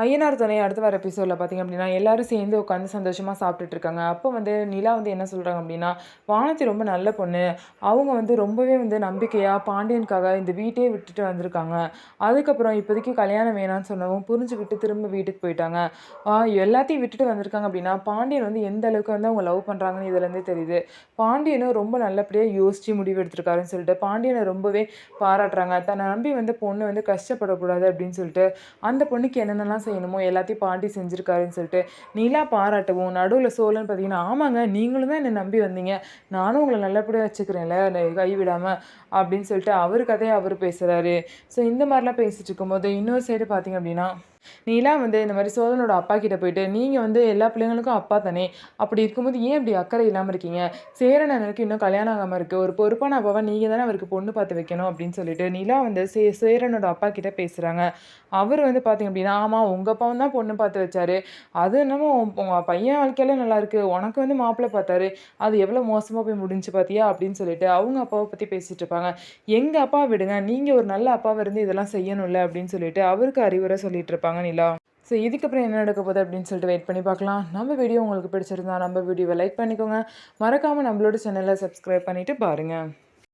ஐயனார் துணை அடுத்து வர எபிசோடில் பார்த்திங்க அப்படின்னா எல்லாரும் சேர்ந்து உட்காந்து சந்தோஷமாக சாப்பிட்டுட்டு இருக்காங்க. அப்போ வந்து நிலா வந்து என்ன சொல்கிறாங்க அப்படின்னா, வானதி ரொம்ப நல்ல பொண்ணு. அவங்க வந்து ரொம்பவே வந்து நம்பிக்கையாக பாண்டியனுக்காக இந்த வீட்டையே விட்டுட்டு வந்திருக்காங்க. அதுக்கப்புறம் இப்போதைக்கு கல்யாணம் வேணான்னு சொன்னவும் புரிஞ்சுக்கிட்டு திரும்ப வீட்டுக்கு போயிட்டாங்க. எல்லாத்தையும் விட்டுட்டு வந்திருக்காங்க அப்படின்னா பாண்டியன் வந்து எந்த அளவுக்கு வந்து அவங்க லவ் பண்ணுறாங்கன்னு இதுலேருந்தே தெரியுது. பாண்டியனும் ரொம்ப நல்லபடியாக யோசித்து முடிவு எடுத்திருக்காருன்னு சொல்லிட்டு பாண்டியனை ரொம்பவே பாராட்டுறாங்க. தன்னை நம்பி வந்து பொண்ணு வந்து கஷ்டப்படக்கூடாது அப்படின்னு சொல்லிட்டு அந்த பொண்ணுக்கு என்னென்னலாம் செய்யணுமோ எல்லாத்தையும் பாண்டி செஞ்சுருக்காருன்னு சொல்லிட்டு நிலா பாராட்டவும், நடுவில் சோழன் பார்த்தீங்கன்னா, ஆமாங்க நீங்களும் தான் என்னை நம்பி வந்தீங்க. நானும் உங்கள நல்லபடியா வச்சுக்கிறேன்ல கைவிடாம அப்படின்னு சொல்லிட்டு அவர் கதையை அவர் பேசுகிறாரு. ஸோ இந்த மாதிரிலாம் பேசிட்டு இருக்கும்போது இன்னொரு சைடு பார்த்தீங்க அப்படின்னா நீலா வந்து இந்த மாதிரி சோழனோட அப்பா கிட்ட போயிட்டு, நீங்கள் வந்து எல்லா பிள்ளைங்களுக்கும் அப்பா தானே, அப்படி இருக்கும்போது ஏன் இப்படி அக்கறை இல்லாமல் இருக்கீங்க? சேரன் அண்ணனுக்கு இன்னும் கல்யாணம் ஆகாமல் இருக்குது. ஒரு பொறுப்பான அப்பாவா நீங்கள் தானே அவருக்கு பொண்ணு பார்த்து வைக்கணும் அப்படின்னு சொல்லிட்டு நிலா வந்து சேரனோட அப்பா கிட்ட பேசுகிறாங்க. அவர் வந்து பார்த்தீங்க அப்படின்னா, ஆமாம் உங்கள் அப்பாவும் தான் பொண்ணு பார்த்து வச்சாரு. அது என்னமோ உங்கள் பையன் வாழ்க்கையில நல்லாயிருக்கு. உனக்கு வந்து மாப்பிள்ளை பார்த்தாரு. அது எவ்வளோ மோசமாக போய் முடிஞ்சு பார்த்தியா அப்படின்னு சொல்லிட்டு அவங்க அப்பாவை பற்றி பேசிகிட்டு இருப்பாங்க. எங்கள் அப்பா விடுங்க, நீங்கள் ஒரு நல்ல அப்பாவாக இருந்து இதெல்லாம் செய்யணும்ல அப்படின்னு சொல்லிட்டு அவருக்கு அறிவுரை சொல்லிட்டு இருப்பாங்க நிலா. ஸோ இதுக்கப்புறம் என்ன நடக்க போகுது அப்படின்னு சொல்லிட்டு வெயிட் பண்ணி பார்க்கலாம். நம்ம வீடியோ உங்களுக்கு பிடிச்சிருந்தா நம்ம வீடியோவை லைக் பண்ணிக்கோங்க. மறக்காமல் நம்மளோட சேனலை சப்ஸ்கிரைப் பண்ணிவிட்டு பாருங்கள்.